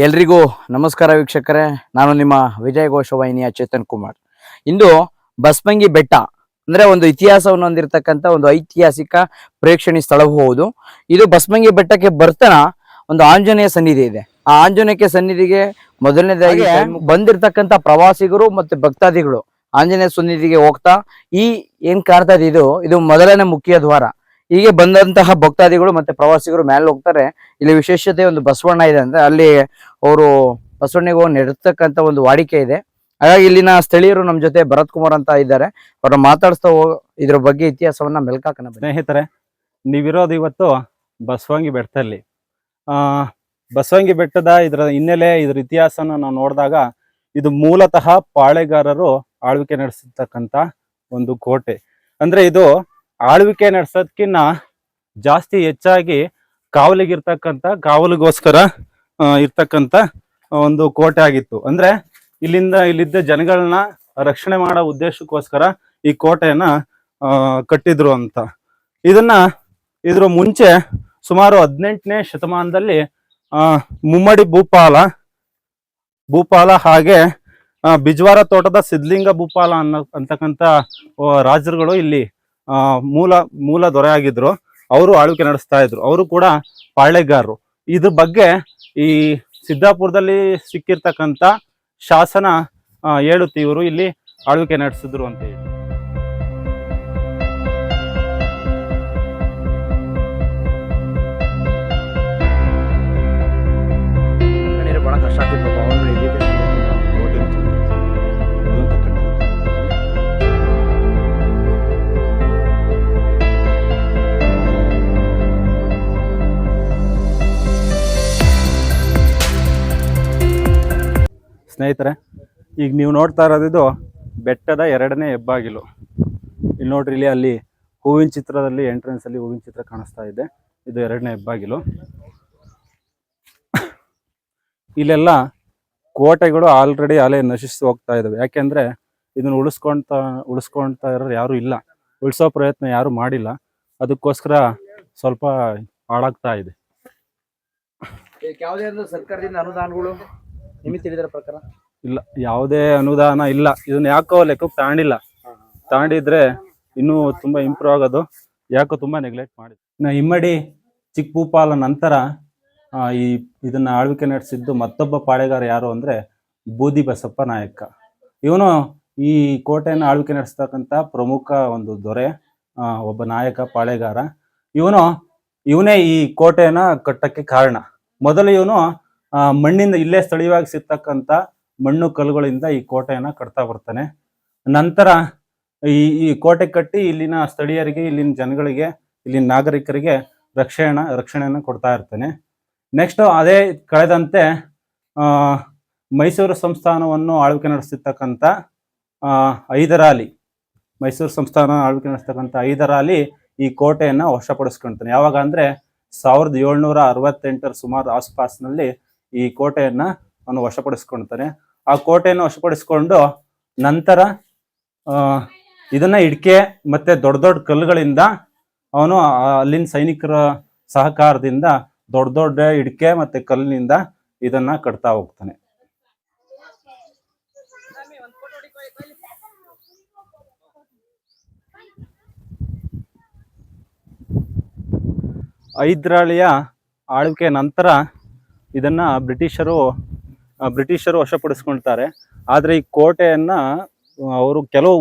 ಎಲ್ರಿಗೂ ನಮಸ್ಕಾರ ವೀಕ್ಷಕರೇ, ನಾನು ನಿಮ್ಮ ವಿಜಯ್ ಘೋಷವಾಹಿನಿಯ ಚೇತನ್ ಕುಮಾರ್. ಇಂದು ಬಸ್ಮಂಗಿ ಬೆಟ್ಟ ಅಂದ್ರೆ ಒಂದು ಇತಿಹಾಸವನ್ನು ಹೊಂದಿರತಕ್ಕಂಥ ಒಂದು ಐತಿಹಾಸಿಕ ಪ್ರೇಕ್ಷಣೀಯ ಸ್ಥಳವೂ ಹೌದು. ಇದು ಬಸ್ಮಂಗಿ ಬೆಟ್ಟಕ್ಕೆ ಬರ್ತಾನ ಒಂದು ಆಂಜನೇಯ ಸನ್ನಿಧಿ ಇದೆ. ಆ ಆಂಜನೇಯ ಸನ್ನಿಧಿಗೆ ಮೊದಲನೇದಾಗಿ ಬಂದಿರತಕ್ಕಂಥ ಪ್ರವಾಸಿಗರು ಮತ್ತೆ ಭಕ್ತಾದಿಗಳು ಆಂಜನೇಯ ಸನ್ನಿಧಿಗೆ ಹೋಗ್ತಾ ಏನ್ ಕಾಣ್ತಾ ಇದು ಮೊದಲನೇ ಮುಖ್ಯ ದ್ವಾರ. ಹೀಗೆ ಬಂದಂತಹ ಭಕ್ತಾದಿಗಳು ಮತ್ತೆ ಪ್ರವಾಸಿಗರು ಮೇಲೆ ಹೋಗ್ತಾರೆ. ಇಲ್ಲಿ ವಿಶೇಷತೆ ಒಂದು ಬಸವಣ್ಣ ಇದೆ ಅಂದ್ರೆ ಅಲ್ಲಿ ಅವರು ಬಸವಣ್ಣಿಗೆ ಹೋಗಿ ನೆಡ್ತಕ್ಕಂಥ ಒಂದು ವಾಡಿಕೆ ಇದೆ. ಹಾಗಾಗಿ ಇಲ್ಲಿನ ಸ್ಥಳೀಯರು ನಮ್ಮ ಜೊತೆ ಭರತ್ ಕುಮಾರ್ ಅಂತ ಇದ್ದಾರೆ. ಅವ್ರನ್ನ ಮಾತಾಡಿಸ್ತಾ ಇದ್ರ ಬಗ್ಗೆ ಇತಿಹಾಸವನ್ನ ಮೆಲ್ಕಾಕನ. ಸ್ನೇಹಿತರೆ, ನೀವಿರೋದು ಇವತ್ತು ಬಸವಂಗಿ ಬೆಟ್ಟದಲ್ಲಿ. ಬಸವಂಗಿ ಬೆಟ್ಟದ ಇದರ ಹಿನ್ನೆಲೆ, ಇದರ ಇತಿಹಾಸನ ನಾವು ನೋಡಿದಾಗ ಇದು ಮೂಲತಃ ಪಾಳೆಗಾರರು ಆಳ್ವಿಕೆ ನಡೆಸಿರ್ತಕ್ಕಂಥ ಒಂದು ಕೋಟೆ. ಅಂದ್ರೆ ಇದು ಆಳ್ವಿಕೆ ನಡೆಸೋದಕ್ಕಿಂತ ಜಾಸ್ತಿ ಹೆಚ್ಚಾಗಿ ಕಾವಲಿಗೋಸ್ಕರ ಇರ್ತಕ್ಕಂಥ ಒಂದು ಕೋಟೆ ಆಗಿತ್ತು. ಅಂದ್ರೆ ಇಲ್ಲಿದ್ದ ಜನಗಳನ್ನ ರಕ್ಷಣೆ ಮಾಡೋ ಉದ್ದೇಶಕ್ಕೋಸ್ಕರ ಈ ಕೋಟೆಯನ್ನ ಕಟ್ಟಿದ್ರು ಅಂತ. ಇದ್ರ ಮುಂಚೆ ಸುಮಾರು 18ನೇ ಶತಮಾನದಲ್ಲಿ ಮುಮ್ಮಡಿ ಭೂಪಾಲ ಹಾಗೆ ಬಿಜ್ವಾರ ತೋಟದ ಸಿದ್ಲಿಂಗ ಭೂಪಾಲ ಅಂತಕ್ಕಂಥ ರಾಜರುಗಳು ಇಲ್ಲಿ ಮೂಲ ದೊರೆ ಆಗಿದ್ರು. ಅವರು ಆಳ್ವಿಕೆ ನಡೆಸ್ತಾ ಇದ್ರು. ಅವರು ಕೂಡ ಪಾಳೆಗಾರರು. ಇದ್ರ ಬಗ್ಗೆ ಈ ಸಿದ್ದಾಪುರದಲ್ಲಿ ಸಿಕ್ಕಿರ್ತಕ್ಕಂಥ ಶಾಸನ ಹೇಳುತ್ತೆ ಇವರು ಇಲ್ಲಿ ಆಳ್ವಿಕೆ ನಡೆಸಿದ್ರು ಅಂತ ಹೇಳಿ. ಬಹಳ ಕಷ್ಟ ಆಗ್ತಿತ್ತು. ಸ್ನೇಹಿತರೆ, ಈಗ ನೀವು ನೋಡ್ತಾ ಇರೋದು ಬೆಟ್ಟದ 2ನೇ ಹೆಬ್ಬಾಗಿಲು. ಇಲ್ಲಿ ನೋಡ್ರಿ, ಅಲ್ಲಿ ಹೂವಿನ ಚಿತ್ರದಲ್ಲಿ ಎಂಟ್ರೆನ್ಸ್ ಅಲ್ಲಿ ಹೂವಿನ ಚಿತ್ರ ಕಾಣಿಸ್ತಾ ಇದೆ. ಇದು 2ನೇ ಹೆಬ್ಬಾಗಿಲು. ಇಲ್ಲೆಲ್ಲ ಕೋಟೆಗಳು ಆಲ್ರೆಡಿ ಅಲೆ ನಶಿಸಿ ಹೋಗ್ತಾ ಇದಾವೆ. ಯಾಕೆಂದ್ರೆ ಇದನ್ನ ಉಳಿಸ್ಕೊಳ್ತಾ ಇರೋರು ಯಾರು ಇಲ್ಲ, ಉಳಿಸೋ ಪ್ರಯತ್ನ ಯಾರು ಮಾಡಿಲ್ಲ. ಅದಕ್ಕೋಸ್ಕರ ಸ್ವಲ್ಪ ಹಾಳಾಗ್ತಾ ಇದೆ. ಯಾವುದೇ ಸರ್ಕಾರದಿಂದ ಅನುದಾನಗಳು ನಿಮಗೆ ತಿಳಿದಿರೋ ಪ್ರಕಾರ ಇಲ್ಲ, ಯಾವುದೇ ಅನುದಾನ ಇಲ್ಲ. ಇದನ್ನ ಯಾಕೋ ಲೆಕ್ಕಕ್ಕೆ ತಾಂಡಿದ್ರೆ ಇನ್ನೂ ತುಂಬಾ ಇಂಪ್ರೂವ್ ಆಗೋದು. ಯಾಕೋ ತುಂಬಾ ನೆಗ್ಲೆಕ್ಟ್ ಮಾಡಿದ್ರು. ಇಮ್ಮಡಿ ಚಿಕ್ಕ ಭೂಪಾಲ ನಂತರ ಇದನ್ನ ಆಳ್ವಿಕೆ ನಡೆಸಿದ್ದು ಮತ್ತೊಬ್ಬ ಪಾಳೆಗಾರ ಯಾರು ಅಂದ್ರೆ ಬೂದಿ ಬಸಪ್ಪ ನಾಯಕ. ಇವನು ಈ ಕೋಟೆಯನ್ನು ಆಳ್ವಿಕೆ ನಡೆಸ್ತಕ್ಕಂಥ ಪ್ರಮುಖ ಒಂದು ದೊರೆ, ಒಬ್ಬ ನಾಯಕ ಪಾಳೆಗಾರ. ಇವನೇ ಈ ಕೋಟೆಯನ್ನ ಕಟ್ಟಕ್ಕೆ ಕಾರಣ. ಮೊದಲು ಇವನು ಮಣ್ಣಿಂದ ಇಲ್ಲೇ ಸ್ಥಳೀಯವಾಗಿ ಸಿಗ್ತಕ್ಕಂಥ ಮಣ್ಣು ಕಲ್ಲುಗಳಿಂದ ಈ ಕೋಟೆಯನ್ನ ಕಟ್ತಾ ಬರ್ತಾನೆ. ನಂತರ ಈ ಕೋಟೆ ಕಟ್ಟಿ ಇಲ್ಲಿನ ಸ್ಥಳೀಯರಿಗೆ, ಇಲ್ಲಿನ ಜನಗಳಿಗೆ, ಇಲ್ಲಿನ ನಾಗರಿಕರಿಗೆ ರಕ್ಷಣೆಯನ್ನು ಕೊಡ್ತಾ ಇರ್ತಾನೆ. ನೆಕ್ಸ್ಟ್ ಅದೇ ಕಳೆದಂತೆ ಮೈಸೂರು ಸಂಸ್ಥಾನವನ್ನು ಆಳ್ವಿಕೆ ನಡೆಸಿರ್ತಕ್ಕಂಥ ಮೈಸೂರು ಸಂಸ್ಥಾನ ಆಳ್ವಿಕೆ ನಡೆಸ್ತಕ್ಕಂಥ ಹೈದರಾಲಿ ಈ ಕೋಟೆಯನ್ನ ವಶಪಡಿಸ್ಕೊಳ್ತಾನೆ. ಯಾವಾಗ ಅಂದ್ರೆ 1768 ಸುಮಾರು ಆಸ್ಪಾಸ್ನಲ್ಲಿ ಈ ಕೋಟೆಯನ್ನ ಅವನು ವಶಪಡಿಸ್ಕೊಳ್ತಾನೆ. ಆ ಕೋಟೆಯನ್ನು ವಶಪಡಿಸ್ಕೊಂಡು ನಂತರ ಇದನ್ನ ಇಟ್ಕೆ ಮತ್ತೆ ದೊಡ್ಡ ದೊಡ್ಡ ಕಲ್ಲುಗಳಿಂದ ಅವನು ಅಲ್ಲಿನ ಸೈನಿಕರ ಸಹಕಾರದಿಂದ ದೊಡ್ಡ ಇಟ್ಕೆ ಮತ್ತೆ ಕಲ್ಲಿನಿಂದ ಇದನ್ನ ಕಟ್ತಾ ಹೋಗ್ತಾನೆ. ಹೈದರಾಲಿಯ ಆಳ್ವಿಕೆ ನಂತರ ಇದನ್ನ ಬ್ರಿಟಿಷರು ವಶಪಡಿಸ್ಕೊಳ್ತಾರೆ. ಆದ್ರೆ ಈ ಕೋಟೆಯನ್ನ ಅವರು ಕೆಲವು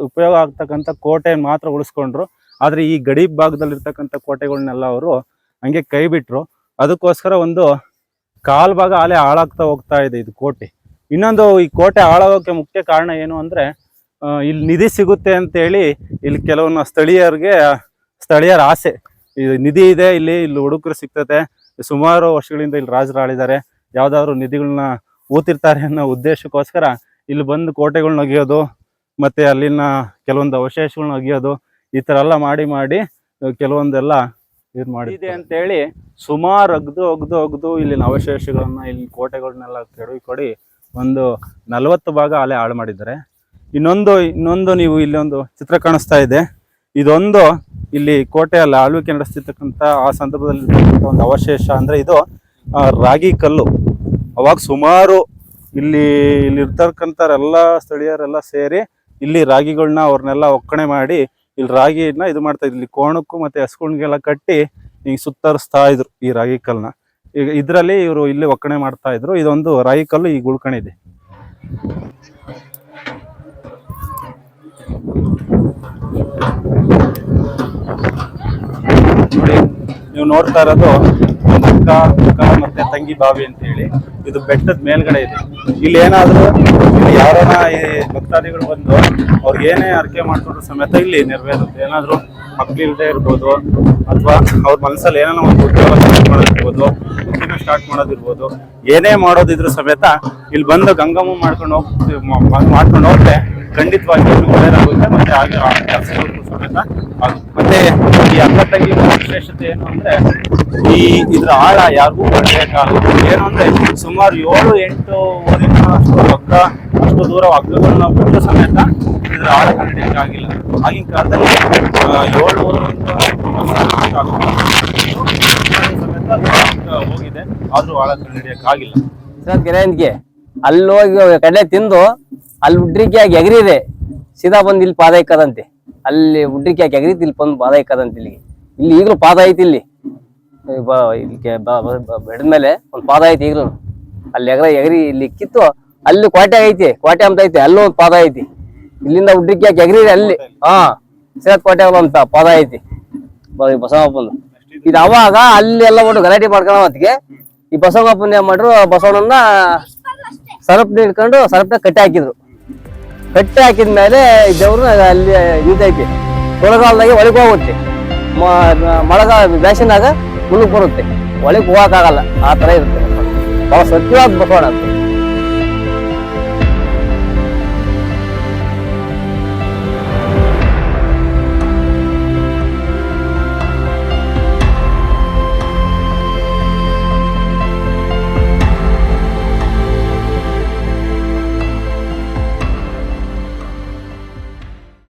ಉಪಯೋಗ ಆಗ್ತಕ್ಕಂಥ ಕೋಟೆ ಮಾತ್ರ ಉಳಿಸ್ಕೊಂಡ್ರು. ಆದ್ರೆ ಈ ಗಡಿ ಭಾಗದಲ್ಲಿರ್ತಕ್ಕಂಥ ಕೋಟೆಗಳನ್ನೆಲ್ಲ ಅವರು ಹಂಗೆ ಕೈ ಬಿಟ್ರು. ಅದಕ್ಕೋಸ್ಕರ ಒಂದು ಕಾಲ್ ಭಾಗ ಅಲೆ ಹಾಳಾಗ್ತಾ ಹೋಗ್ತಾ ಇದೆ ಇದು ಕೋಟೆ. ಇನ್ನೊಂದು, ಈ ಕೋಟೆ ಹಾಳಾಗೋಕೆ ಮುಖ್ಯ ಕಾರಣ ಏನು ಅಂದ್ರೆ ಇಲ್ಲಿ ನಿಧಿ ಸಿಗುತ್ತೆ ಅಂತ ಹೇಳಿ ಇಲ್ಲಿ ಕೆಲವೊಂದು ಸ್ಥಳೀಯರ ಆಸೆ. ಇದು ನಿಧಿ ಇದೆ, ಇಲ್ಲಿ ಹುಡುಕರು ಸಿಗ್ತತೆ. ಸುಮಾರು ವರ್ಷಗಳಿಂದ ಇಲ್ಲಿ ರಾಜರು ಆಳಿದ್ದಾರೆ, ಯಾವ್ದಾದ್ರು ನಿಧಿಗಳನ್ನ ಊತಿರ್ತಾರೆ ಅನ್ನೋ ಉದ್ದೇಶಕ್ಕೋಸ್ಕರ ಇಲ್ಲಿ ಬಂದು ಕೋಟೆಗಳನ್ನ ಒಗೆಯೋದು ಮತ್ತೆ ಅಲ್ಲಿನ ಕೆಲವೊಂದು ಅವಶೇಷಗಳನ್ನ ಒಗೆಯೋದು, ಈ ತರ ಎಲ್ಲ ಮಾಡಿ ಕೆಲವೊಂದೆಲ್ಲ ಇದು ಮಾಡಿದೆ ಅಂತ ಹೇಳಿ ಸುಮಾರು ಅಗ್ದು ಇಲ್ಲಿನ ಅವಶೇಷಗಳನ್ನ, ಇಲ್ಲಿ ಕೋಟೆಗಳನ್ನೆಲ್ಲ ಕೆಡವಿ ಒಂದು 40 ಭಾಗ ಅಲೆ ಹಾಳು ಮಾಡಿದ್ದಾರೆ. ಇನ್ನೊಂದು ನೀವು ಇಲ್ಲಿ ಒಂದು ಚಿತ್ರ ಕಾಣಿಸ್ತಾ ಇದೆ. ಇದೊಂದು ಇಲ್ಲಿ ಕೋಟೆಯಲ್ಲಿ ಆಳ್ವಿಕೆ ನಡೆಸ್ತಿರ್ತಕ್ಕಂಥ ಆ ಸಂದರ್ಭದಲ್ಲಿ ಒಂದು ಅವಶೇಷ. ಅಂದ್ರೆ ಇದು ರಾಗಿ ಕಲ್ಲು. ಅವಾಗ ಸುಮಾರು ಇಲ್ಲಿ ಇರ್ತಕ್ಕಂಥವ್ರೆಲ್ಲ ಸ್ಥಳೀಯರೆಲ್ಲ ಸೇರಿ ಇಲ್ಲಿ ರಾಗಿಗಳನ್ನ ಅವ್ರನ್ನೆಲ್ಲ ಒಕ್ಕಣೆ ಮಾಡಿ ಇಲ್ಲಿ ರಾಗಿನ ಇದು ಮಾಡ್ತಾ ಇದ್ರು. ಇಲ್ಲಿ ಕೋಣಕ್ಕೂ ಮತ್ತೆ ಹಸ್ಗುಣ್ಗೆಲ್ಲ ಕಟ್ಟಿ ಈಗ ಸುತ್ತರಿಸ್ತಾ ಇದ್ರು ಈ ರಾಗಿ ಕಲ್ಲನ್ನ. ಈಗ ಇದರಲ್ಲಿ ಇವರು ಇಲ್ಲಿ ಒಕ್ಕಣೆ ಮಾಡ್ತಾ ಇದ್ರು. ಇದೊಂದು ರಾಗಿ ಕಲ್ಲು ಈಗ ಉಳ್ಕೊಂಡಿದೆ. ನೋಡಿ, ನೀವು ನೋಡ್ತಾ ಇರೋದು ಅಕ್ಕ ಮತ್ತೆ ತಂಗಿ ಬಾವಿ ಅಂತ ಹೇಳಿ. ಇದು ಬೆಟ್ಟದ ಮೇಲ್ಗಡೆ ಇದೆ. ಇಲ್ಲಿ ಏನಾದ್ರು ಯಾರನ್ನ ಈ ಭಕ್ತಾದಿಗಳು ಬಂದು ಅವ್ರಿಗೆ ಏನೇ ಅರ್ಕೆ ಮಾಡ್ಕೊಂಡ್ರು ಸಮೇತ ಇಲ್ಲಿ ನೆರವೇರುತ್ತೆ. ಏನಾದ್ರು ಮಕ್ಳಿಲ್ದೇ ಇರ್ಬೋದು, ಅಥವಾ ಅವ್ರ ಮನಸ್ಸಲ್ಲಿ ಏನೋ ಒಂದು ಉದ್ಯೋಗ ಮಾಡೋದಿರ್ಬೋದು, ಉದ್ಯೋಗ ಸ್ಟಾರ್ಟ್ ಮಾಡೋದಿರ್ಬೋದು, ಏನೇ ಮಾಡೋದಿದ್ರು ಸಮೇತ ಇಲ್ಲಿ ಬಂದು ಗಂಗಮ್ಮ ಮಾಡ್ಕೊಂಡು ಹೋದ್ರೆ ಖಂಡಿತವಾಗಿ ಒಳ್ಳೆಯದಾಗುತ್ತೆ. ಮತ್ತೆ ಹಾಗೆ ಕೆಲಸಗಳಿಗೂ ಸಮೇತ ಆಗುತ್ತೆ. ಮತ್ತೆ ಈ ಅಕ್ಕ ತಂಗಿ ವಿಶೇಷತೆ ಏನು ಅಂದ್ರೆ ಇದ್ರ ಆಳ ಯಾರಿಗೂ ಕಂಡಿಡಿಯಕ್ಕಾಗಲ್ಲ. ಏನು ಅಂದ್ರೆ ಸುಮಾರು 7-8 ಊರಿನ ಅಷ್ಟು ದೂರ ಹಗ್ಗಗಳನ್ನ ಬಿಟ್ಟು ಸಮೇತ ಇದ್ರ ಆಳ ಕಂಡಿಡಿಯಕ್ಕಾಗಿಲ್ಲ. ಆಗಿನ ಕಾಲದಲ್ಲಿ 7 ಊರಿಂದ ಸಮೇತ ಹೋಗಿದೆ, ಆದ್ರೂ ಆಳ ಕಂಡಿಡಿಯಕ್ಕಾಗಿಲ್ಲ. ಕೆರೆಯಂತಿಗೆ ಅಲ್ಲಿ ಹೋಗಿ ಕಡಲೆ ತಿಂದು ಅಲ್ಲಿ ಉಡ್ರಿಕೆ ಆಗಿ ಎಗರಿದೆ, ಸೀದಾ ಬಂದು ಇಲ್ಲಿ ಪಾದ ಇಕ್ಕದಂತೆ. ಅಲ್ಲಿ ಉಡ್ರಿಕೆ ಹಾಕಿ ಎಗರಿತಿ ಇಲ್ಲಿ ಬಂದು ಪಾದ ಇಕ್ಕದಂತೆ. ಇಲ್ಲಿ ಈಗಲೂ ಪಾದ ಐತಿ. ಇಲ್ಲಿ ಬೆಳೆದ್ಮೇಲೆ ಒಂದು ಪಾದ ಐತಿ ಈಗಲೂ. ಅಲ್ಲಿ ಎಗರಿ ಇಲ್ಲಿ ಕಿತ್ತು ಅಲ್ಲಿ ಕೋಟೆ ಐತಿ, ಕೋಟೆ ಅಂತ ಐತಿ, ಅಲ್ಲೂ ಒಂದು ಪಾದ ಐತಿ. ಇಲ್ಲಿಂದ ಉಡ್ರಿಕೆ ಹಾಕಿ ಎಗರಿದೆ ಅಲ್ಲಿ. ಸಿರತ್ ಕೋಟೆ ಒಂದು ಪಾದ ಐತಿ ಬಸವಪ್ಪಂದು. ಇದು ಅವಾಗ ಅಲ್ಲಿ ಎಲ್ಲ ಒಟ್ಟು ಗಲಾಟೆ ಮಾಡ್ಕೊಳ್ಳೋ ಹೊತ್ತಿಗೆ ಈ ಬಸವಪ್ಪನ ಏನ್ ಮಾಡ್ರು, ಬಸವಣ್ಣನ ಸರಪ್ನ ಹಿಡ್ಕೊಂಡು ಸರಪ್ನ ಕಟ್ಟಿ ಹಾಕಿದ್ರು. ಕಟ್ಟಿ ಹಾಕಿದ್ಮೇಲೆ ದೇವ್ರು ಅಲ್ಲಿ ನಿಂತೈತಿ. ತೊಳಗಾಲದಾಗೆ ಒಳಗೆ ಹೋಗುತ್ತೆ, ಮಳೆಗಾಲ ಬೇಸಿನಾಗ ಮುಂದಕ್ಕೆ ಬರುತ್ತೆ, ಒಳಗೆ ಹೋಗಕ್ಕಾಗಲ್ಲ. ಆ ತರ ಇರುತ್ತೆ. ಬಹಳ ಸತ್ಯವಾದ ಬಸವಣ್ಣ ಅಂತ.